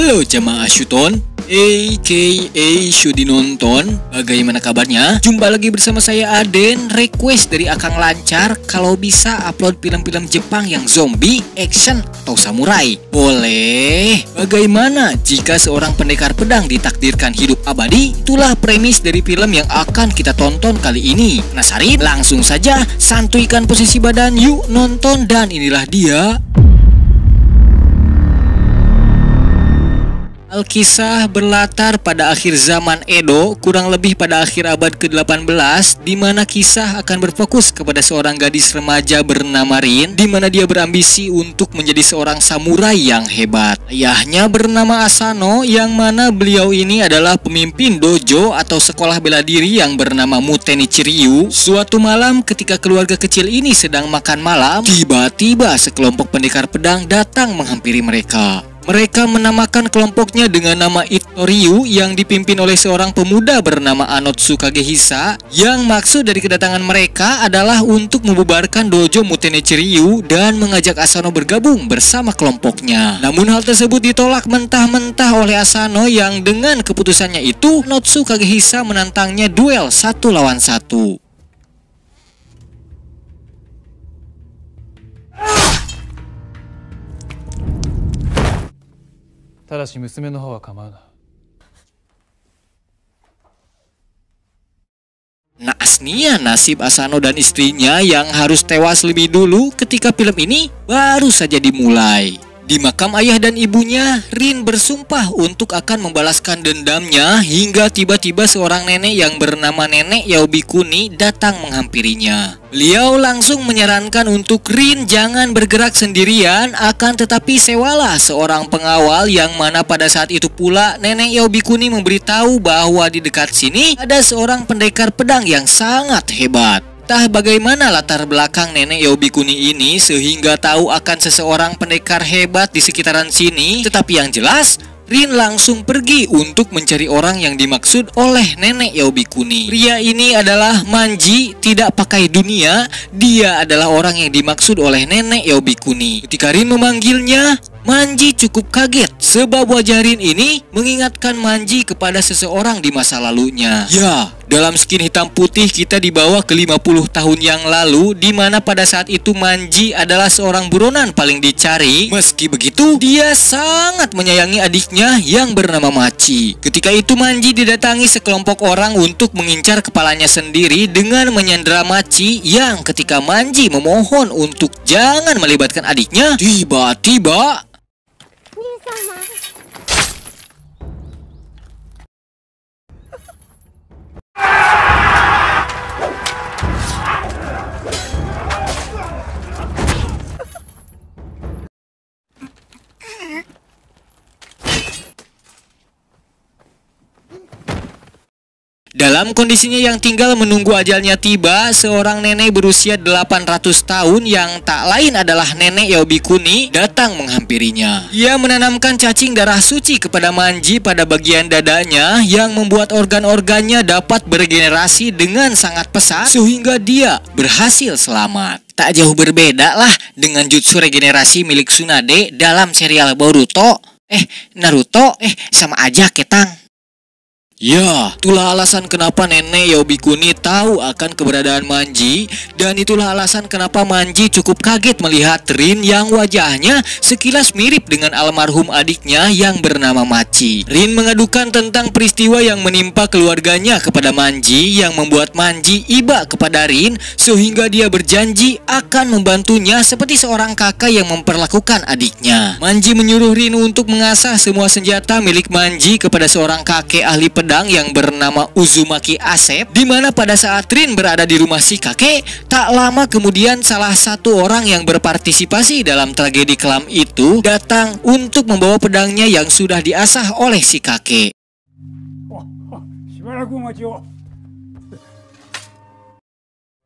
Halo jamaah Syuton, a.k.a. Syudi Nonton. Bagaimana kabarnya? Jumpa lagi bersama saya Aden. Request dari Akang Lancar kalau bisa upload film-film Jepang yang zombie, action, atau samurai. Boleh. Bagaimana jika seorang pendekar pedang ditakdirkan hidup abadi? Itulah premis dari film yang akan kita tonton kali ini. Penasaran? Langsung saja santuikan posisi badan, yuk nonton. Dan inilah dia. Alkisah berlatar pada akhir zaman Edo, kurang lebih pada akhir abad ke-18, di mana kisah akan berfokus kepada seorang gadis remaja bernama Rin, di mana dia berambisi untuk menjadi seorang samurai yang hebat. Ayahnya bernama Asano, yang mana beliau ini adalah pemimpin dojo atau sekolah bela diri yang bernama Mutenichi Ryu. Suatu malam ketika keluarga kecil ini sedang makan malam, tiba-tiba sekelompok pendekar pedang datang menghampiri mereka. Mereka menamakan kelompoknya dengan nama Ittoryu yang dipimpin oleh seorang pemuda bernama Anotsu Kagehisa, yang maksud dari kedatangan mereka adalah untuk membubarkan dojo Mutenichi Ryu dan mengajak Asano bergabung bersama kelompoknya. Namun hal tersebut ditolak mentah-mentah oleh Asano, yang dengan keputusannya itu Anotsu Kagehisa menantangnya duel 1 lawan 1. Naasnya nasib Asano dan istrinya yang harus tewas lebih dulu ketika film ini baru saja dimulai. Di makam ayah dan ibunya, Rin bersumpah untuk akan membalaskan dendamnya hingga tiba-tiba seorang nenek yang bernama Nenek Yaobikuni datang menghampirinya. Beliau langsung menyarankan untuk Rin jangan bergerak sendirian, akan tetapi sewalah seorang pengawal, yang mana pada saat itu pula Nenek Yaobikuni memberitahu bahwa di dekat sini ada seorang pendekar pedang yang sangat hebat. Entah bagaimana latar belakang Nenek Yaobikuni ini sehingga tahu akan seseorang pendekar hebat di sekitaran sini, tetapi yang jelas Rin langsung pergi untuk mencari orang yang dimaksud oleh Nenek Yaobikuni. Pria ini adalah Manji, tidak pakai dunia. Dia adalah orang yang dimaksud oleh Nenek Yaobikuni. Ketika Rin memanggilnya, Manji cukup kaget sebab wajah Rin ini mengingatkan Manji kepada seseorang di masa lalunya. Ya, dalam skin hitam putih kita dibawa ke 50 tahun yang lalu, di mana pada saat itu Manji adalah seorang buronan paling dicari. Meski begitu, dia sangat menyayangi adiknya yang bernama Machi. Ketika itu Manji didatangi sekelompok orang untuk mengincar kepalanya sendiri dengan menyandera Machi, yang ketika Manji memohon untuk jangan melibatkan adiknya, tiba-tiba dalam kondisinya yang tinggal menunggu ajalnya tiba, seorang nenek berusia 800 tahun yang tak lain adalah Nenek Yaobikuni datang menghampirinya. Ia menanamkan cacing darah suci kepada Manji pada bagian dadanya, yang membuat organ-organnya dapat beregenerasi dengan sangat pesat sehingga dia berhasil selamat. Tak jauh berbeda lah dengan jutsu regenerasi milik Tsunade dalam serial Boruto. Naruto, sama aja ketang. Ya, itulah alasan kenapa Nenek Yaobikuni tahu akan keberadaan Manji, dan itulah alasan kenapa Manji cukup kaget melihat Rin yang wajahnya sekilas mirip dengan almarhum adiknya yang bernama Machi. Rin mengadukan tentang peristiwa yang menimpa keluarganya kepada Manji, yang membuat Manji iba kepada Rin sehingga dia berjanji akan membantunya seperti seorang kakak yang memperlakukan adiknya. Manji menyuruh Rin untuk mengasah semua senjata milik Manji kepada seorang kakek ahli pedang yang bernama Uzumaki Asep, di mana pada saat Rin berada di rumah si kakek, tak lama kemudian salah satu orang yang berpartisipasi dalam tragedi kelam itu datang untuk membawa pedangnya yang sudah diasah oleh si kakek.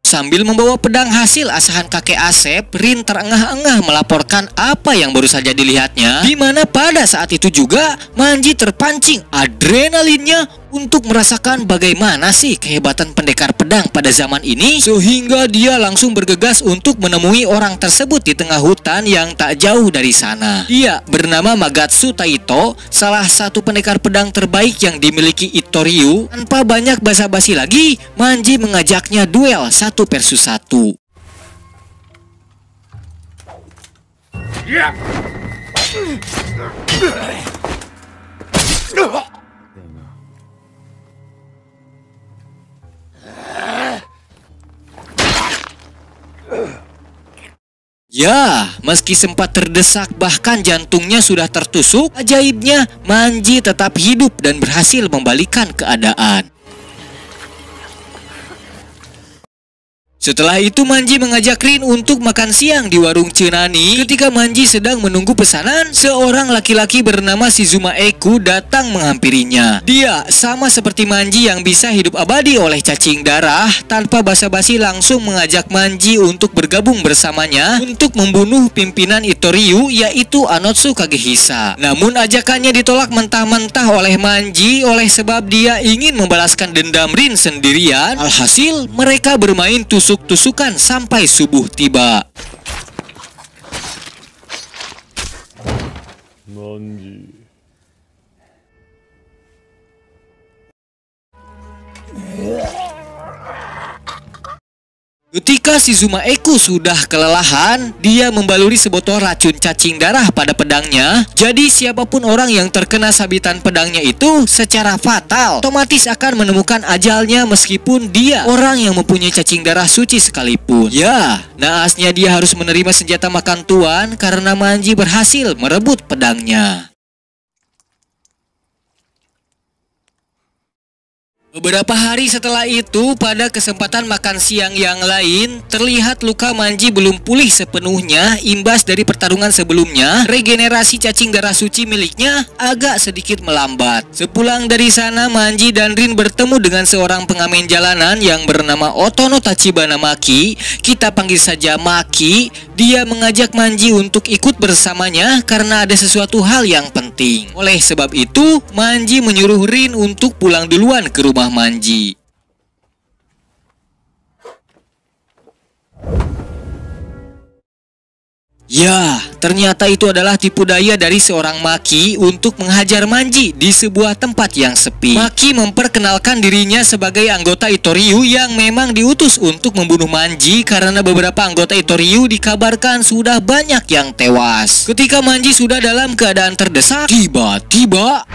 Sambil membawa pedang hasil asahan kakek Asep, Rin terengah-engah melaporkan apa yang baru saja dilihatnya, di mana pada saat itu juga Manji terpancing, adrenalinnya untuk merasakan bagaimana sih kehebatan pendekar pedang pada zaman ini, sehingga dia langsung bergegas untuk menemui orang tersebut di tengah hutan yang tak jauh dari sana. Dia bernama Magatsu Taito, salah satu pendekar pedang terbaik yang dimiliki Ittoryu. Tanpa banyak basa-basi lagi, Manji mengajaknya duel 1 versus 1. Ya, meski sempat terdesak bahkan jantungnya sudah tertusuk, ajaibnya Manji tetap hidup dan berhasil membalikan keadaan. Setelah itu Manji mengajak Rin untuk makan siang di warung Cenani. Ketika Manji sedang menunggu pesanan, seorang laki-laki bernama Shizuma Eku datang menghampirinya. Dia sama seperti Manji yang bisa hidup abadi oleh cacing darah. Tanpa basa-basi langsung mengajak Manji untuk bergabung bersamanya untuk membunuh pimpinan Ittoryu, yaitu Anotsu Kagehisa. Namun ajakannya ditolak mentah-mentah oleh Manji oleh sebab dia ingin membalaskan dendam Rin sendirian. Alhasil mereka bermain tusuk-tusukan sampai subuh tiba. Manji. Ketika Shizuma Eku sudah kelelahan, dia membaluri sebotol racun cacing darah pada pedangnya. Jadi siapapun orang yang terkena sabitan pedangnya itu secara fatal otomatis akan menemukan ajalnya meskipun dia orang yang mempunyai cacing darah suci sekalipun. Ya, naasnya dia harus menerima senjata makan tuan karena Manji berhasil merebut pedangnya. Beberapa hari setelah itu, pada kesempatan makan siang yang lain, terlihat luka Manji belum pulih sepenuhnya imbas dari pertarungan sebelumnya. Regenerasi cacing darah suci miliknya agak sedikit melambat. Sepulang dari sana, Manji dan Rin bertemu dengan seorang pengamen jalanan yang bernama Otono Tachibana Maki. Kita panggil saja Maki. Dia mengajak Manji untuk ikut bersamanya karena ada sesuatu hal yang penting. Oleh sebab itu, Manji menyuruh Rin untuk pulang duluan ke rumah Manji. Ya, ternyata itu adalah tipu daya dari seorang Maki untuk menghajar Manji di sebuah tempat yang sepi. Maki memperkenalkan dirinya sebagai anggota Ittoryu yang memang diutus untuk membunuh Manji karena beberapa anggota Ittoryu dikabarkan sudah banyak yang tewas. Ketika Manji sudah dalam keadaan terdesak, tiba-tiba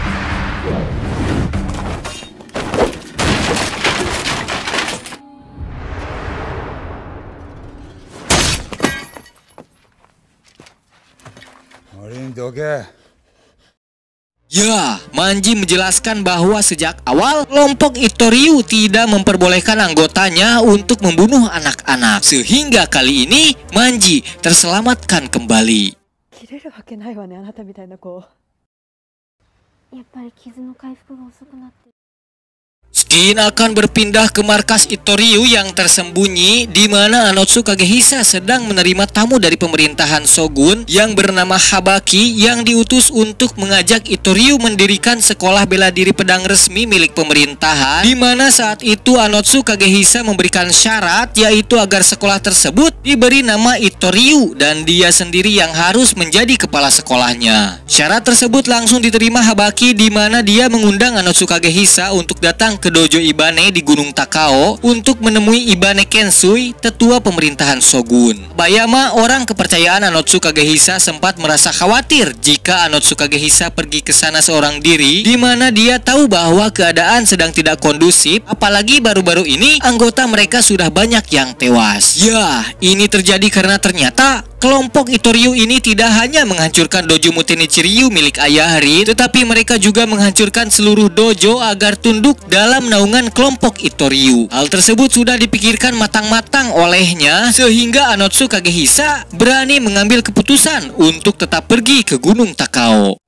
ya, Manji menjelaskan bahwa sejak awal kelompok Ittoryu tidak memperbolehkan anggotanya untuk membunuh anak-anak. Sehingga kali ini Manji terselamatkan kembali. Skin akan berpindah ke markas Ittoryu yang tersembunyi di mana Anotsu Kagehisa sedang menerima tamu dari pemerintahan Shogun yang bernama Habaki yang diutus untuk mengajak Ittoryu mendirikan sekolah bela diri pedang resmi milik pemerintahan, di mana saat itu Anotsu Kagehisa memberikan syarat yaitu agar sekolah tersebut diberi nama Ittoryu dan dia sendiri yang harus menjadi kepala sekolahnya. Syarat tersebut langsung diterima Habaki di mana dia mengundang Anotsu Kagehisa untuk datang ke dojo Ibane di Gunung Takao untuk menemui Ibane Kensui, tetua pemerintahan Shogun. Bayama, orang kepercayaan Anotsu Kagehisa, sempat merasa khawatir jika Anotsu Kagehisa pergi ke sana seorang diri, di mana dia tahu bahwa keadaan sedang tidak kondusif, apalagi baru-baru ini anggota mereka sudah banyak yang tewas. Ya, ini terjadi karena ternyata kelompok Ittoryu ini tidak hanya menghancurkan dojo Mutenichi Ryu milik ayah Rin, tetapi mereka juga menghancurkan seluruh dojo agar tunduk dalam naungan kelompok Ittoryu. Hal tersebut sudah dipikirkan matang-matang olehnya, sehingga Anotsu Kagehisa berani mengambil keputusan untuk tetap pergi ke Gunung Takao.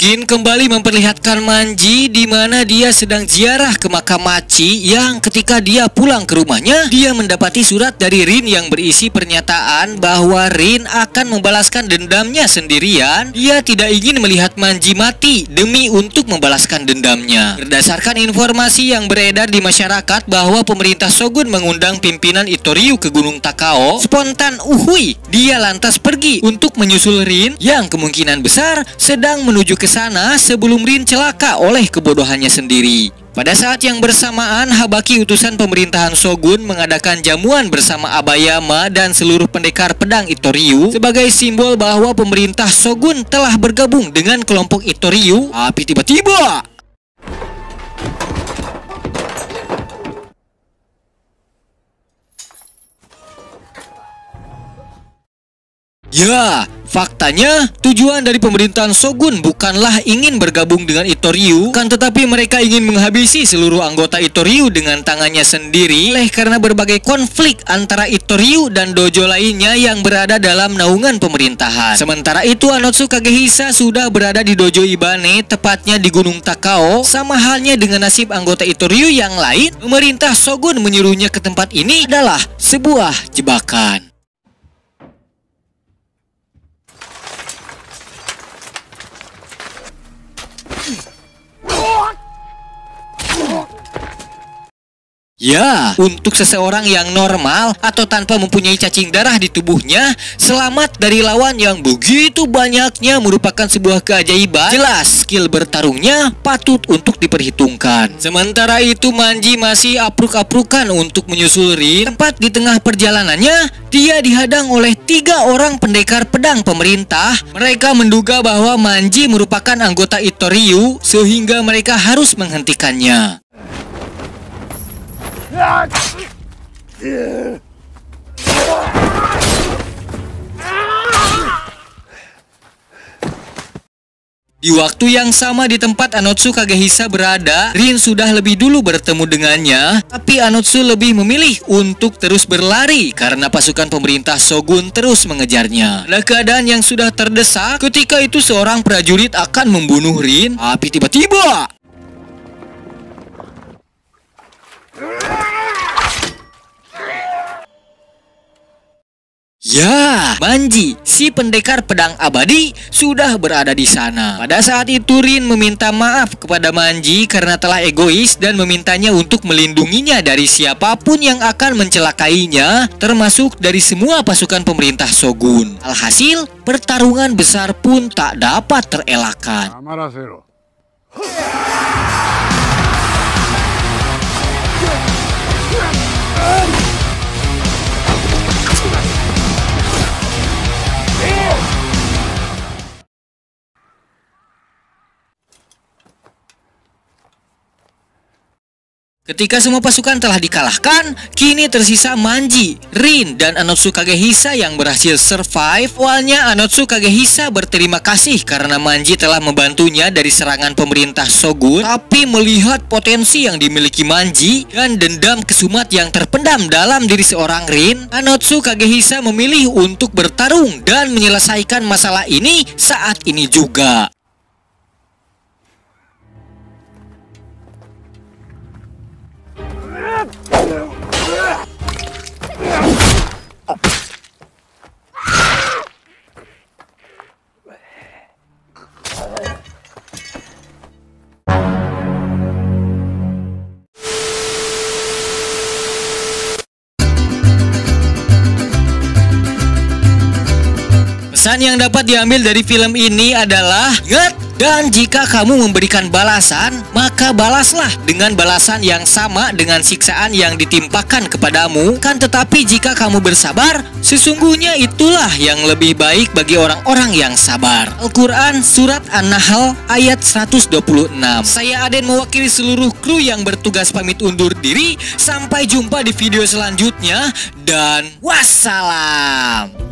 Gin kembali memperlihatkan Manji di mana dia sedang ziarah ke makam Machi yang ketika dia pulang ke rumahnya, dia mendapati surat dari Rin yang berisi pernyataan bahwa Rin akan membalaskan dendamnya sendirian. Dia tidak ingin melihat Manji mati demi untuk membalaskan dendamnya. Berdasarkan informasi yang beredar di masyarakat bahwa pemerintah Shogun mengundang pimpinan Itoryu ke Gunung Takao, spontan Uhui dia lantas pergi untuk menyusul Rin yang kemungkinan besar sedang menuju ke sana sebelum Rin celaka oleh kebodohannya sendiri. Pada saat yang bersamaan, Habaki utusan pemerintahan Shogun mengadakan jamuan bersama Abayama dan seluruh pendekar pedang Itoryu sebagai simbol bahwa pemerintah Shogun telah bergabung dengan kelompok Itoryu. Tapi tiba-tiba ya, faktanya tujuan dari pemerintahan Shogun bukanlah ingin bergabung dengan Itoryu, kan tetapi mereka ingin menghabisi seluruh anggota Itoryu dengan tangannya sendiri oleh karena berbagai konflik antara Itoryu dan dojo lainnya yang berada dalam naungan pemerintahan. Sementara itu Anotsu Kagehisa sudah berada di dojo Ibane, tepatnya di Gunung Takao. Sama halnya dengan nasib anggota Itoryu yang lain, pemerintah Shogun menyuruhnya ke tempat ini adalah sebuah jebakan. Ya, untuk seseorang yang normal atau tanpa mempunyai cacing darah di tubuhnya, selamat dari lawan yang begitu banyaknya merupakan sebuah keajaiban. Jelas, skill bertarungnya patut untuk diperhitungkan. Sementara itu Manji masih apruk-aprukan untuk menyusul Rin. Tepat di tengah perjalanannya, dia dihadang oleh 3 orang pendekar pedang pemerintah. Mereka menduga bahwa Manji merupakan anggota Itoryu, sehingga mereka harus menghentikannya. Di waktu yang sama di tempat Anotsu Kagehisa berada, Rin sudah lebih dulu bertemu dengannya, tapi Anotsu lebih memilih untuk terus berlari karena pasukan pemerintah Shogun terus mengejarnya. Pada keadaan yang sudah terdesak, ketika itu seorang prajurit akan membunuh Rin, tapi tiba-tiba ya, Manji, si pendekar pedang abadi, sudah berada di sana. Pada saat itu Rin meminta maaf kepada Manji karena telah egois dan memintanya untuk melindunginya dari siapapun yang akan mencelakainya, termasuk dari semua pasukan pemerintah Shogun. Alhasil, pertarungan besar pun tak dapat terelakkan. Ketika semua pasukan telah dikalahkan, kini tersisa Manji, Rin, dan Anotsu Kagehisa yang berhasil survive. Awalnya Anotsu Kagehisa berterima kasih karena Manji telah membantunya dari serangan pemerintah Shogun. Tapi melihat potensi yang dimiliki Manji dan dendam kesumat yang terpendam dalam diri seorang Rin, Anotsu Kagehisa memilih untuk bertarung dan menyelesaikan masalah ini saat ini juga. Pesan yang dapat diambil dari film ini adalah ingat, dan jika kamu memberikan balasan, maka balaslah dengan balasan yang sama dengan siksaan yang ditimpakan kepadamu. Kan tetapi jika kamu bersabar, sesungguhnya itulah yang lebih baik bagi orang-orang yang sabar. Al-Quran Surat An-Nahl ayat 126. Saya Aden mewakili seluruh kru yang bertugas pamit undur diri. Sampai jumpa di video selanjutnya dan wassalam.